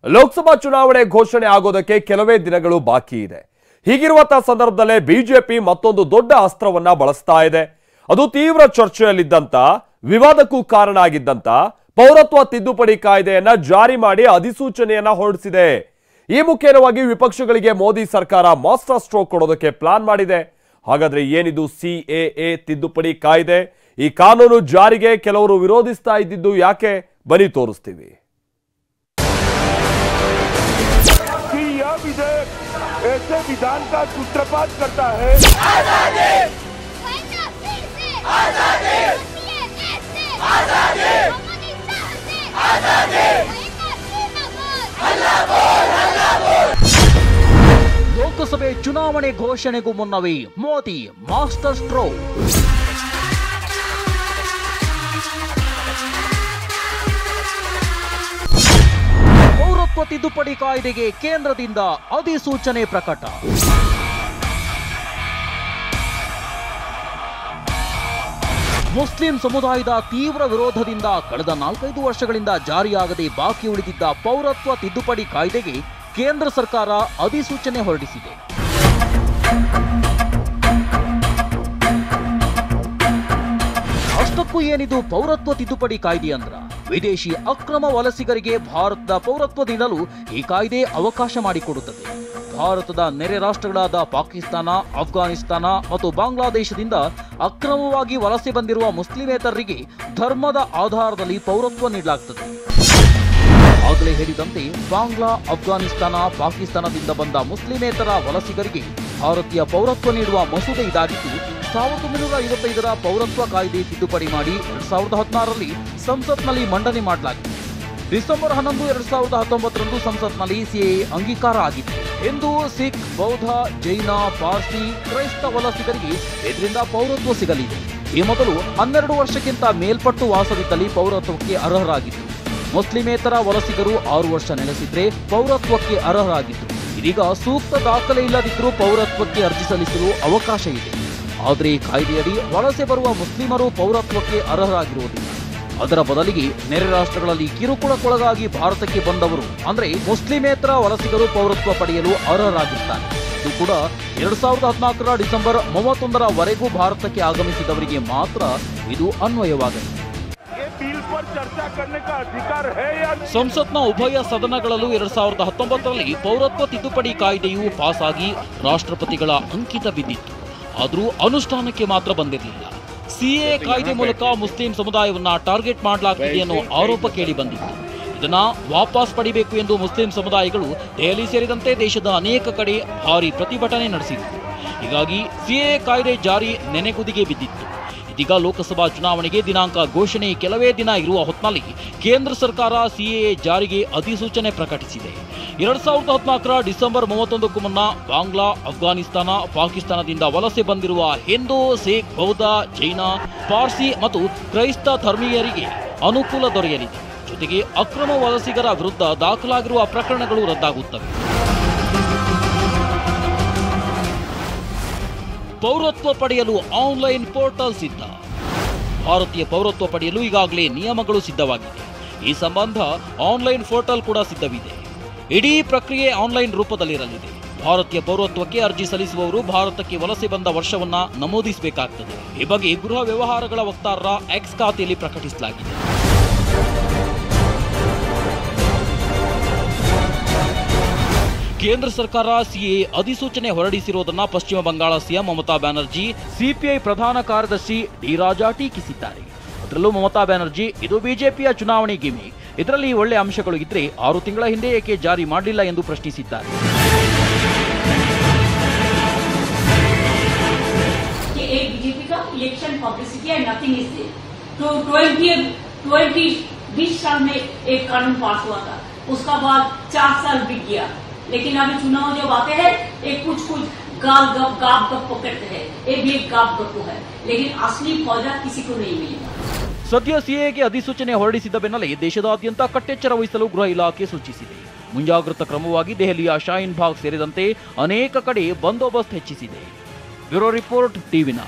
ಲೋಕಸಭಾ ಚುನಾವಣೆ ಘೋಷಣೆ ಆಗೋದಕ್ಕೆ ಕೆಲವೇ ದಿನಗಳು ಬಾಕಿ ಇದೆ. ಹೀಗಿರುವಂತ ಸಂದರ್ಭದಲ್ಲೇ ಬಿಜೆಪಿ ಮತ್ತೊಂದು ದೊಡ್ಡ ಅಸ್ತ್ರವನ್ನ ಬಳಸ್ತಾ ಇದೆ. ಅದು ತೀವ್ರ ಚರ್ಚೆಯಲ್ಲಿದ್ದಂತ, ವಿವಾದಕ್ಕೂ ಕಾರಣ ಆಗಿದ್ದಂತ ಪೌರತ್ವ ತಿದ್ದುಪಡಿ ಕಾಯ್ದೆಯನ್ನ ಜಾರಿ ಮಾಡಿ ಅಧಿಸೂಚನೆಯನ್ನ ಹೊರಡಿಸಿದೆ. ಈ ಮುಖೇನವಾಗಿ ವಿಪಕ್ಷಗಳಿಗೆ ಮೋದಿ ಸರ್ಕಾರ ಮಾಸ್ಟರ್ ಸ್ಟ್ರೋಕ್ ಕೊಡೋದಕ್ಕೆ ಪ್ಲಾನ್ ಮಾಡಿದೆ. ಹಾಗಾದ್ರೆ ಏನಿದು ಸಿಎಎ ತಿದ್ದುಪಡಿ ಕಾಯ್ದೆ? ಈ ಕಾನೂನು ಜಾರಿಗೆ ಕೆಲವರು ವಿರೋಧಿಸ್ತಾ ಇದ್ದಿದ್ದು ಯಾಕೆ? ಬನ್ನಿ ತೋರಿಸ್ತೀವಿ. ऐसे विधान का सूत्रपात करता है। ಲೋಕಸಭೆ ಚುನಾವಣೆ ಘೋಷಣೆಗೂ ಮುನ್ನವೇ ಮೋದಿ ಮಾಸ್ಟರ್ ಸ್ಟ್ರೋಕ್. ಪೌರತ್ವ ತಿದ್ದುಪಡಿ ಕಾಯ್ದೆಗೆ ಕೇಂದ್ರದಿಂದ ಅಧಿಸೂಚನೆ ಪ್ರಕಟ. ಮುಸ್ಲಿಂ ಸಮುದಾಯದ ತೀವ್ರ ವಿರೋಧದಿಂದ ಕಳೆದ 4-5 ವರ್ಷಗಳಿಂದ ಜಾರಿಯಾಗದೆ ಬಾಕಿ ಉಳಿದಿದ್ದ ಪೌರತ್ವ ತಿದ್ದುಪಡಿ ಕಾಯ್ದೆಗೆ ಕೇಂದ್ರ ಸರ್ಕಾರ ಅಧಿಸೂಚನೆ ಹೊರಡಿಸಿದೆ. ಅಷ್ಟಕ್ಕೂ ಏನಿದು ಪೌರತ್ವ ತಿದ್ದುಪಡಿ ಕಾಯ್ದೆ ಅಂದ್ರ? ವಿದೇಶಿ ಅಕ್ರಮ ವಲಸಿಗರಿಗೆ ಭಾರತದ ಪೌರತ್ವ ನೀಡಲು ಈ ಕಾಯ್ದೆ ಅವಕಾಶ ಮಾಡಿಕೊಡುತ್ತದೆ. ಭಾರತದ ನೆರೆ ರಾಷ್ಟ್ರಗಳಾದ ಪಾಕಿಸ್ತಾನ, ಅಫ್ಘಾನಿಸ್ತಾನ ಮತ್ತು ಬಾಂಗ್ಲಾದೇಶದಿಂದ ಅಕ್ರಮವಾಗಿ ವಲಸೆ ಬಂದಿರುವ ಮುಸ್ಲಿಮೇತರರಿಗೆ ಧರ್ಮದ ಆಧಾರದಲ್ಲಿ ಪೌರತ್ವ ನೀಡಲಾಗುತ್ತದೆ. ಆಗಲೇ ಹೇಳಿದಂತೆ ಬಾಂಗ್ಲಾ, ಅಫ್ಘಾನಿಸ್ತಾನ, ಪಾಕಿಸ್ತಾನದಿಂದ ಬಂದ ಮುಸ್ಲಿಮೇತರ ವಲಸಿಗರಿಗೆ ಭಾರತೀಯ ಪೌರತ್ವ ನೀಡುವ ಮಸೂದೆ ಇದಾಗಿದ್ದು 1955ರ ಪೌರತ್ವ ಕಾಯ್ದೆ ತಿದ್ದುಪಡಿ ಮಾಡಿ 2016ರಲ್ಲಿ ಸಂಸತ್ನಲ್ಲಿ ಮಂಡನೆ ಮಾಡಲಾಗಿದೆ. ಡಿಸೆಂಬರ್ 11, 2019ರಂದು ಸಂಸತ್ನಲ್ಲಿ ಸಿಎಎ ಅಂಗೀಕಾರ ಆಗಿದೆ. ಹಿಂದೂ, ಸಿಖ್, ಬೌದ್ಧ, ಜೈನ, ಪಾರ್ಸಿ, ಕ್ರೈಸ್ತ ವಲಸಿಗರಿಗೆ ಇದರಿಂದ ಪೌರತ್ವ ಸಿಗಲಿದೆ. ಈ ಮೊದಲು 12 ವರ್ಷಕ್ಕಿಂತ ಮೇಲ್ಪಟ್ಟು ವಾಸವಿದ್ದಲ್ಲಿ ಪೌರತ್ವಕ್ಕೆ ಅರ್ಹರಾಗಿತ್ತು. ಮುಸ್ಲಿಮೇತರ ವಲಸಿಗರು 6 ವರ್ಷ ನೆಲೆಸಿದ್ರೆ ಪೌರತ್ವಕ್ಕೆ ಅರ್ಹರಾಗಿತ್ತು. ಇದೀಗ ಸೂಕ್ತ ದಾಖಲೆ ಇಲ್ಲದಿದ್ದರೂ ಪೌರತ್ವಕ್ಕೆ ಅರ್ಜಿ ಸಲ್ಲಿಸಲು ಅವಕಾಶ ಇದೆ. ಆದರೆ ಈ ಕಾಯ್ದೆಯಡಿ ವಲಸೆ ಬರುವ ಮುಸ್ಲಿಮರು ಪೌರತ್ವಕ್ಕೆ ಅರ್ಹರಾಗಿರುವುದಿಲ್ಲ. ಅದರ ಬದಲಿಗೆ ನೆರೆ ರಾಷ್ಟ್ರಗಳಲ್ಲಿ ಕಿರುಕುಳಕ್ಕೊಳಗಾಗಿ ಭಾರತಕ್ಕೆ ಬಂದವರು ಅಂದ್ರೆ ಮುಸ್ಲಿಮೇತರ ವಲಸಿಗರು ಪೌರತ್ವ ಪಡೆಯಲು ಅರ್ಹರಾಗಿರ್ತಾರೆ. ಇದು ಕೂಡ 2014ರ ಡಿಸೆಂಬರ್ 31ರವರೆಗೂ ಭಾರತಕ್ಕೆ ಆಗಮಿಸಿದವರಿಗೆ ಮಾತ್ರ ಇದು ಅನ್ವಯವಾಗಲಿದೆ. ಸಂಸತ್ನ ಉಭಯ ಸದನಗಳಲ್ಲೂ 2019ರಲ್ಲಿ ಪೌರತ್ವ ತಿದ್ದುಪಡಿ ಕಾಯ್ದೆಯು ಪಾಸ್ ಆಗಿ ರಾಷ್ಟ್ರಪತಿಗಳ ಅಂಕಿತ ಬಿದ್ದಿತ್ತು. ಆದರೂ ಅನುಷ್ಠಾನಕ್ಕೆ ಮಾತ್ರ ಬಂದಿರಲಿಲ್ಲ. ಸಿಎಎ ಕಾಯ್ದೆ ಮೂಲಕ ಮುಸ್ಲಿಂ ಸಮುದಾಯವನ್ನ ಟಾರ್ಗೆಟ್ ಮಾಡಲಾಗ್ತಿದೆ ಅನ್ನೋ ಆರೋಪ ಕೇಳಿ ಬಂದಿತ್ತು. ಇದನ್ನ ವಾಪಸ್ ಪಡಿಬೇಕು ಎಂದು ಮುಸ್ಲಿಂ ಸಮುದಾಯಗಳು ದೆಹಲಿ ಸೇರಿದಂತೆ ದೇಶದ ಅನೇಕ ಕಡೆ ಭಾರಿ ಪ್ರತಿಭಟನೆ ನಡೆಸಿತ್ತು. ಹೀಗಾಗಿ ಸಿಎಎ ಕಾಯ್ದೆ ಜಾರಿ ನೆನೆಗುದಿಗೆ ಬಿದ್ದಿತ್ತು. ಇದೀಗ ಲೋಕಸಭಾ ಚುನಾವಣೆಗೆ ದಿನಾಂಕ ಘೋಷಣೆ ಕೆಲವೇ ದಿನ ಇರುವ ಹೊತ್ತಿನಲ್ಲಿ ಕೇಂದ್ರ ಸರ್ಕಾರ ಸಿಎಎ ಜಾರಿಗೆ ಅಧಿಸೂಚನೆ ಪ್ರಕಟಿಸಿದೆ. 2014ರ ಡಿಸೆಂಬರ್ 31ಕ್ಕೂ ಮುನ್ನ ಬಾಂಗ್ಲಾ, ಅಫ್ಘಾನಿಸ್ತಾನ, ಪಾಕಿಸ್ತಾನದಿಂದ ವಲಸೆ ಬಂದಿರುವ ಹಿಂದೂ, ಸಿಖ್, ಬೌದ್ಧ, ಜೈನ, ಪಾರ್ಸಿ ಮತ್ತು ಕ್ರೈಸ್ತ ಧರ್ಮೀಯರಿಗೆ ಅನುಕೂಲ ದೊರೆಯಲಿದೆ. ಜೊತೆಗೆ ಅಕ್ರಮ ವಲಸಿಗರ ವಿರುದ್ಧ ದಾಖಲಾಗಿರುವ ಪ್ರಕರಣಗಳು ರದ್ದಾಗುತ್ತವೆ. ಪೌರತ್ವ ಪಡೆಯಲು ಆನ್ಲೈನ್ ಪೋರ್ಟಲ್ ಸಿದ್ಧ. ಭಾರತೀಯ ಪೌರತ್ವ ಪಡೆಯಲು ಈಗಾಗಲೇ ನಿಯಮಗಳು ಸಿದ್ಧವಾಗಿದೆ. ಈ ಸಂಬಂಧ ಆನ್ಲೈನ್ ಪೋರ್ಟಲ್ ಕೂಡ ಸಿದ್ಧವಿದೆ. ಇಡೀ ಪ್ರಕ್ರಿಯೆ ಆನ್ಲೈನ್ ರೂಪದಲ್ಲಿರಲಿದೆ. ಭಾರತೀಯ ಪೌರತ್ವಕ್ಕೆ ಅರ್ಜಿ ಸಲ್ಲಿಸುವವರು ಭಾರತಕ್ಕೆ ವಲಸೆ ಬಂದ ವರ್ಷವನ್ನ ನಮೂದಿಸಬೇಕಾಗುತ್ತದೆ. ಈ ಬಗ್ಗೆ ಗೃಹ ವ್ಯವಹಾರಗಳ ವಕ್ತಾರರ ಎಕ್ಸ್ ಖಾತೆಯಲ್ಲಿ ಪ್ರಕಟಿಸಲಾಗಿದೆ. ಕೇಂದ್ರ ಸರ್ಕಾರ ಸಿಎಎ ಅಧಿಸೂಚನೆ ಹೊರಡಿಸಿರುವುದನ್ನು ಪಶ್ಚಿಮ ಬಂಗಾಳ ಸಿಎಂ ಮಮತಾ ಬ್ಯಾನರ್ಜಿ, ಸಿಪಿಐ ಪ್ರಧಾನ ಕಾರ್ಯದರ್ಶಿ ಡಿ ರಾಜಾ ಟೀಕಿಸಿದ್ದಾರೆ. ಅದರಲ್ಲೂ ಮಮತಾ ಬ್ಯಾನರ್ಜಿ, ಇದು ಬಿಜೆಪಿಯ ಚುನಾವಣೆ ಗಿಮಿಕ್, ಇದರಲ್ಲಿ ಒಳ್ಳೆ ಅಂಶಗಳು ಇದ್ರೆ 6 ತಿಂಗಳ ಹಿಂದೆ ಏಕೆ ಜಾರಿ ಮಾಡಲಿಲ್ಲ ಎಂದು ಪ್ರಶ್ನಿಸಿದ್ದಾರೆ. बीजेपी का इलेक्शन पब्लिसिटी है, नथिंग इज देयर। तो 2020 साल में एक कानून पास हुआ था, उसका बाद 4 साल बीत गया, लेकिन अभी चुनाव जब आते हैं एक कुछ गाप गप पकड़ते हैं, ये भी एक गाप गप है, लेकिन असली फायदा किसी को नहीं मिलेगा. ಸದ್ಯ ಸಿಎಎಗೆ ಅಧಿಸೂಚನೆ ಹೊರಡಿಸಿದ ಬೆನ್ನಲ್ಲೇ ದೇಶದಾದ್ಯಂತ ಕಟ್ಟೆಚ್ಚರ ವಹಿಸಲು ಗೃಹ ಇಲಾಖೆ ಸೂಚಿಸಿದೆ. ಮುಂಜಾಗ್ರತಾ ಕ್ರಮವಾಗಿ ದೆಹಲಿಯ ಶಾಹೀನ್ ಬಾಗ್ ಸೇರಿದಂತೆ ಅನೇಕ ಕಡೆ ಬಂದೋಬಸ್ತ್ ಹೆಚ್ಚಿಸಿದೆ. Bureau report, ಟಿವಿ9.